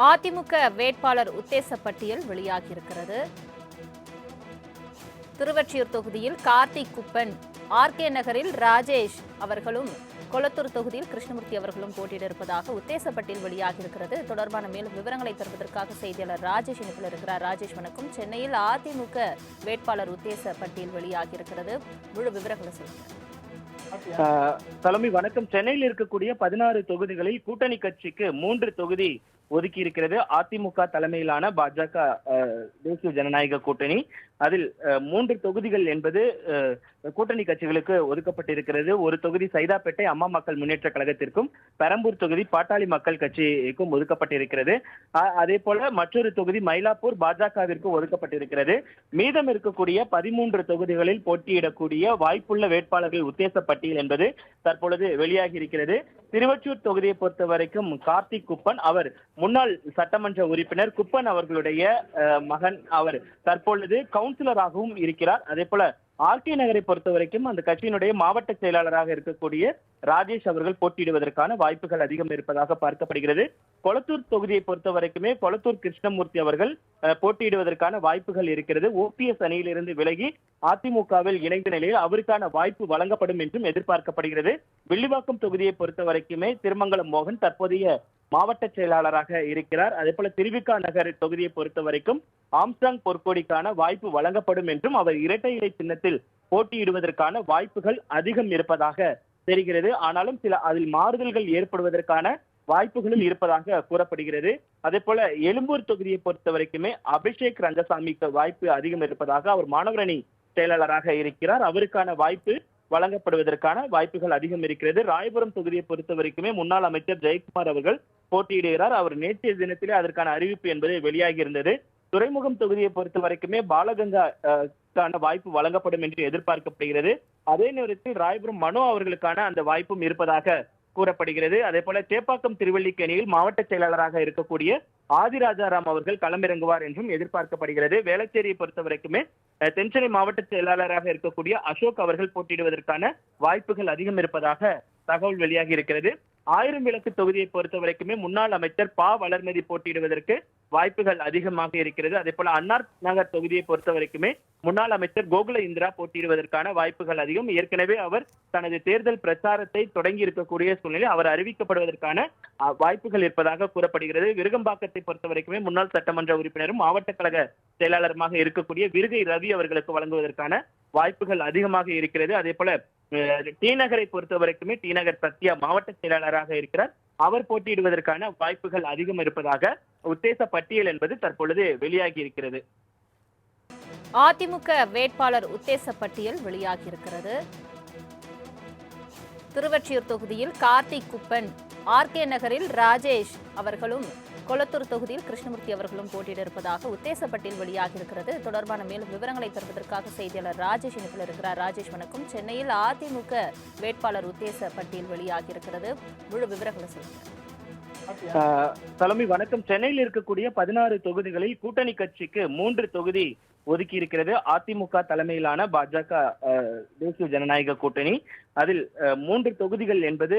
அதிமுக வேட்பாளர் உத்தேச பட்டியல் வெளியாகியிருக்கிறது. திருவொற்றியூர் தொகுதியில் கார்த்திக் குப்பன், ஆர்கே நகரில் ராஜேஷ் அவர்களும், கொளத்தூர் தொகுதியில் கிருஷ்ணமூர்த்தி அவர்களும் போட்டியிட இருப்பதாக உத்தேச பட்டியல் வெளியாகியிருக்கிறது. தொடர்பான மேலும் விவரங்களை தருவதற்காக செய்தியாளர் ராஜேஷ் இணைப்பில் இருக்கிறார். ராஜேஷ் வணக்கம். சென்னையில் அதிமுக வேட்பாளர் உத்தேச பட்டியல் வெளியாகியிருக்கிறது. முழு விவரங்களை சொல்லுங்க. தலைமை வணக்கம். சென்னையில் இருக்கக்கூடிய 16 தொகுதிகளில் கூட்டணி கட்சிக்கு 3 தொகுதி ஒதுக்கி இருக்கிறது அதிமுக தலைமையிலான பாஜக தேசிய ஜனநாயக கூட்டணி. அதில் 3 தொகுதிகள் என்பது கூட்டணி கட்சிகளுக்கு ஒதுக்கப்பட்டிருக்கிறது. ஒரு தொகுதி சைதாப்பேட்டை அம்மா மக்கள் முன்னேற்ற கழகத்திற்கும், பெரம்பூர் தொகுதி பாட்டாளி மக்கள் கட்சிக்கும் ஒதுக்கப்பட்டிருக்கிறது. அதே போல மற்றொரு தொகுதி மயிலாப்பூர் பாஜகவிற்கு ஒதுக்கப்பட்டிருக்கிறது. மீதம் இருக்கக்கூடிய 13 தொகுதிகளில் போட்டியிடக்கூடிய வாய்ப்புள்ள வேட்பாளர்கள் உத்தேச பட்டியல் என்பது தற்பொழுது வெளியாகி இருக்கிறது. திருவொற்றியூர் தொகுதியை பொறுத்த வரைக்கும் கார்த்திக் குப்பன், அவர் முன்னாள் சட்டமன்ற உறுப்பினர். குப்பன் அவர்களுடைய மகன். அவர் தற்பொழுது கவுன்சிலராகவும் இருக்கிறார். அதே போல ஆர்கே நகரை பொறுத்த வரைக்கும் அந்த கட்சியினுடைய மாவட்ட செயலாளராக இருக்கக்கூடிய ராஜேஷ் அவர்கள் போட்டியிடுவதற்கான வாய்ப்புகள் அதிகம் இருப்பதாக பார்க்கப்படுகிறது. கொளத்தூர் தொகுதியை பொறுத்த வரைக்குமே கொளத்தூர் கிருஷ்ணமூர்த்தி அவர்கள் போட்டியிடுவதற்கான வாய்ப்புகள் இருக்கிறது. ஓபிஎஸ் அணியிலிருந்து விலகி அதிமுகவில் இணைந்த நிலையில் அவருக்கான வாய்ப்பு வழங்கப்படும் என்றும் எதிர்பார்க்கப்படுகிறது. வில்லிவாக்கம் தொகுதியை பொறுத்த வரைக்குமே திருமங்கலம் மோகன் தற்போதைய மாவட்ட செயலாளராக இருக்கிறார். அதே போல திருவிக்கா நகர் தொகுதியை பொறுத்த வரைக்கும் ஆம்ஸ்ட்ராங் பொற்கோடிக்கான வாய்ப்பு வழங்கப்படும் என்றும், அவர் இரட்டை இலை சின்னத்தில் போட்டியிடுவதற்கான வாய்ப்புகள் அதிகம் இருப்பதாக தெரிகிறது. ஆனாலும் சில அதில் மாறுதல்கள் ஏற்படுவதற்கான வாய்ப்புகளும் இருப்பதாக கூறப்படுகிறது. அதே போல எழும்பூர் தொகுதியை பொறுத்த வரைக்குமே அபிஷேக் ரங்கசாமிக்கு வாய்ப்பு அதிகம் இருப்பதாக, அவர் மாணவரணி செயலாளராக இருக்கிறார். அவருக்கான வாய்ப்பு வழங்கப்படுவதற்கான வாய்ப்புகள் அதிகம் இருக்கிறது. ராயபுரம் தொகுதியை பொறுத்த வரைக்குமே முன்னாள் அமைச்சர் ஜெயக்குமார் அவர்கள் போட்டியிடுகிறார். அவர் நேற்றைய தினத்திலே அதற்கான அறிவிப்பு என்பது வெளியாகி இருந்தது. துறைமுகம் தொகுதியை பொறுத்த வரைக்குமே பாலகங்கா வாய்ப்பு வழங்கப்படும் என்று எதிர்பார்க்கப்படுகிறது. அதே நேரத்தில் ராயபுரம் மனோ அவர்களுக்கான அந்த வாய்ப்பும் இருப்பதாக கூறப்படுகிறது. அதே போல சேப்பாக்கம் திருவல்லிக்கேணியில் மாவட்ட செயலாளராக இருக்கக்கூடிய ஆதிராஜாராம் அவர்கள் களமிறங்குவார் என்றும் எதிர்பார்க்கப்படுகிறது. வேளச்சேரியை பொறுத்த வரைக்குமே தென்சென்னை மாவட்ட செயலாளராக இருக்கக்கூடிய அசோக் அவர்கள் போட்டியிடுவதற்கான வாய்ப்புகள் அதிகம் இருப்பதாக தகவல் வெளியாகி இருக்கிறது. 1000 விளக்கு தொகுதியை பொறுத்த வரைக்குமே முன்னாள் அமைச்சர் ப வளர்மதி போட்டியிடுவதற்கு வாய்ப்புகள் அதிகமாக இருக்கிறது. அதே போல அன்னார் நகர் தொகுதியை பொறுத்த வரைக்குமே முன்னாள் அமைச்சர் கோகுல இந்திரா போட்டியிடுவதற்கான வாய்ப்புகள் அதிகம். ஏற்கனவே அவர் தனது தேர்தல் பிரச்சாரத்தை தொடங்கி இருக்கக்கூடிய சூழ்நிலை அவர் அறிவிக்கப்படுவதற்கான வாய்ப்புகள் இருப்பதாக கூறப்படுகிறது. விருகம்பாக்கத்தை பொறுத்த வரைக்குமே முன்னாள் சட்டமன்ற உறுப்பினரும் மாவட்ட கழக செயலாளருமாக இருக்கக்கூடிய விருகை ரவி அவர்களுக்கு வழங்குவதற்கான வாய்ப்புகள் அதிகமாக இருக்கிறது. அதே போல டி நகரை பொறுத்த வரைக்குமே டி நகர் சத்யா மாவட்ட செயலாளராக இருக்கிறார். அவர் போட்டியிடுவதற்கான வாய்ப்புகள் அதிகம் இருப்பதாக உத்தேச பட்டியல் என்பது தற்பொழுது வெளியாகி இருக்கிறது. அதிமுக வேட்பாளர் உத்தேச பட்டியல் வெளியாகியிருக்கிறது. திருவொற்றியூர் தொகுதியில் கார்த்திக் குப்பன், ஆர்கே நகரில் ராஜேஷ் அவர்களும், கொளத்தூர் தொகுதியில் கிருஷ்ணமூர்த்தி அவர்களும் போட்டியிட இருப்பதாக உத்தேச பட்டியல் வெளியாகியிருக்கிறது. தொடர்பான மேலும் விவரங்களை தருவதற்காக செய்தியாளர் ராஜேஷ் இணைப்பில் இருக்கிறார். ராஜேஷ் வணக்கம். சென்னையில் அதிமுக வேட்பாளர் உத்தேச பட்டியல் வெளியாகியிருக்கிறது. முழு விவரங்களை சொல்லுங்க. தலைமை வணக்கம். சென்னையில் இருக்கக்கூடிய 16 தொகுதிகளில் கூட்டணி கட்சிக்கு 3 தொகுதி ஒதுக்கி இருக்கிறது அதிமுக தலைமையிலான பாஜக தேசிய ஜனநாயக கூட்டணி. அதில் 3 தொகுதிகள் என்பது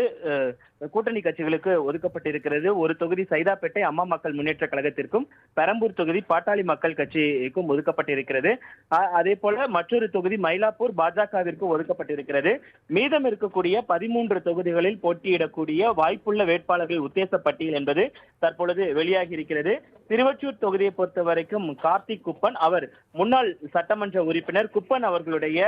கூட்டணி கட்சிகளுக்கு ஒதுக்கப்பட்டிருக்கிறது. ஒரு தொகுதி சைதாப்பேட்டை அம்மா மக்கள் முன்னேற்ற கழகத்திற்கும், பெரம்பூர் தொகுதி பாட்டாளி மக்கள் கட்சிக்கும் ஒதுக்கப்பட்டிருக்கிறது. அதே போல மற்றொரு தொகுதி மயிலாப்பூர் பாஜகவிற்கு ஒதுக்கப்பட்டிருக்கிறது. மீதம் இருக்கக்கூடிய 13 தொகுதிகளில் போட்டியிடக்கூடிய வாய்ப்புள்ள வேட்பாளர்கள் உத்தேச பட்டியல் என்பது தற்பொழுது வெளியாகி இருக்கிறது. திருவொற்றியூர் தொகுதியை பொறுத்த வரைக்கும் கார்த்திக் குப்பன், அவர் முன்னாள் சட்டமன்ற உறுப்பினர். குப்பன் அவர்களுடைய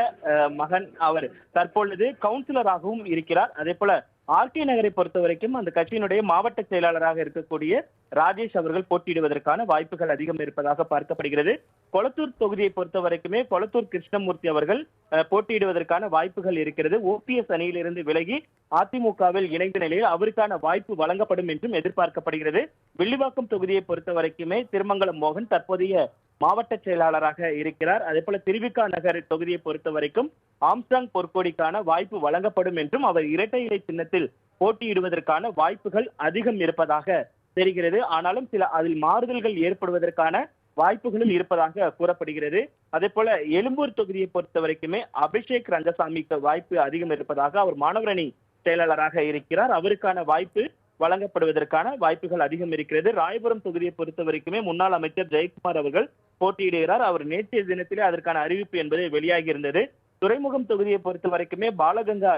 மகன். அவர் தற்பொழுது கவுன்சிலராகவும் இருக்கிறார். அதே போல ஆர்கே நகரை பொறுத்த வரைக்கும் அந்த கட்சியினுடைய மாவட்ட செயலாளராக இருக்கக்கூடிய ராஜேஷ் அவர்கள் போட்டியிடுவதற்கான வாய்ப்புகள் அதிகம் இருப்பதாக பார்க்கப்படுகிறது. கொளத்தூர் தொகுதியை பொறுத்த வரைக்குமே கொளத்தூர் கிருஷ்ணமூர்த்தி அவர்கள் போட்டியிடுவதற்கான வாய்ப்புகள் இருக்கிறது. ஓபிஎஸ் அணியிலிருந்து விலகி அதிமுகவில் இணைந்த நிலையில் அவருக்கான வாய்ப்பு வழங்கப்படும் என்றும் எதிர்பார்க்கப்படுகிறது. வில்லிவாக்கம் தொகுதியை பொறுத்த வரைக்குமே திருமங்கலம் மோகன் தற்போதைய மாவட்ட செயலாளராக இருக்கிறார். அதே போல திருவிக்கா நகர் தொகுதியை பொறுத்த வரைக்கும் ஆம்ஸ்ட்ராங் பொற்கோடிக்கான வாய்ப்பு வழங்கப்படும் என்றும், அவர் இரட்டை இலை சின்னத்தில் போட்டியிடுவதற்கான வாய்ப்புகள் அதிகம் இருப்பதாக தெரிகிறது. ஆனாலும் சில அதில் மாறுதல்கள் ஏற்படுவதற்கான வாய்ப்புகளும் இருப்பதாக கூறப்படுகிறது. அதே போல எழும்பூர் தொகுதியை பொறுத்த வரைக்குமே அபிஷேக் ரங்கசாமிக்கு வாய்ப்பு அதிகம் இருப்பதாக, அவர் மாணவரணி செயலாளராக இருக்கிறார். அவருக்கான வாய்ப்பு வழங்கப்படுவதற்கான வாய்ப்புகள் அதிகம் இருக்கிறது. ராயபுரம் தொகுதியை பொறுத்த வரைக்குமே முன்னாள் அமைச்சர் ஜெயக்குமார் அவர்கள் போட்டியிடுகிறார். அவர் நேற்றைய தினத்திலே அதற்கான அறிவிப்பு என்பது வெளியாகி இருந்தது. துறைமுகம் தொகுதியை பொறுத்த வரைக்குமே பாலகங்கா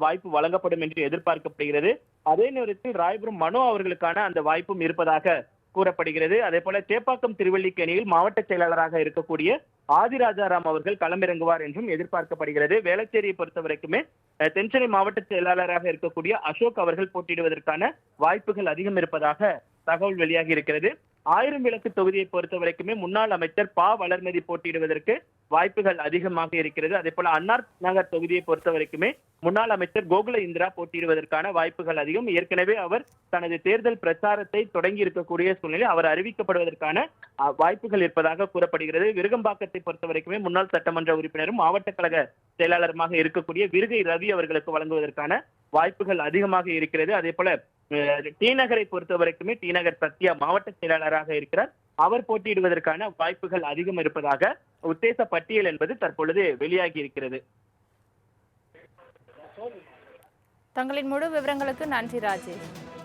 வாய்ப்பு வழங்கப்படும் என்று எதிர்பார்க்கப்படுகிறது. அதே நேரத்தில் ராயபுரம் மனோ அவர்களுக்கான அந்த வாய்ப்பும் இருப்பதாக கூறப்படுகிறது. அதே போல சேப்பாக்கம் திருவல்லிக்கேணியில் மாவட்ட செயலாளராக இருக்கக்கூடிய ஆதிராஜாராம் அவர்கள் களமிறங்குவார் என்றும் எதிர்பார்க்கப்படுகிறது. வேளச்சேரியை பொறுத்த வரைக்குமே தென்சென்னை மாவட்ட செயலாளராக இருக்கக்கூடிய அசோக் அவர்கள் போட்டியிடுவதற்கான வாய்ப்புகள் அதிகம் இருப்பதாக தகவல் வெளியாகி இருக்கிறது. ஆயிரம் விளக்கு தொகுதியை பொறுத்த வரைக்குமே முன்னாள் அமைச்சர் ப வளர்மதி போட்டியிடுவதற்கு வாய்ப்புகள் அதிகமாக இருக்கிறது. அதே போல அன்னார் நகர் தொகுதியை பொறுத்த வரைக்குமே முன்னாள் அமைச்சர் கோகுல இந்திரா போட்டியிடுவதற்கான வாய்ப்புகள் அதிகம். ஏற்கனவே அவர் தனது தேர்தல் பிரச்சாரத்தை தொடங்கி இருக்கக்கூடிய சூழ்நிலை அவர் அறிவிக்கப்படுவதற்கான வாய்ப்புகள் இருப்பதாக கூறப்படுகிறது. விருகம்பாக்கத்தை பொறுத்த வரைக்குமே முன்னாள் சட்டமன்ற உறுப்பினரும் மாவட்ட கழக செயலாளருமாக இருக்கக்கூடிய விருகை ரவி அவர்களுக்கு வழங்குவதற்கான வாய்ப்புகள் அதிகமாக இருக்கிறது. அதே போல டி நகரை பொறுத்த வரைக்குமே டி நகர் சத்யா மாவட்ட செயலாளராக இருக்கிறார். அவர் போட்டியிடுவதற்கான வாய்ப்புகள் அதிகம் இருப்பதாக உத்தேச பட்டியல் என்பது தற்பொழுது வெளியாகி இருக்கிறது. தங்களின் முழு விவரங்களுக்கு நன்றி ராஜேஷ்.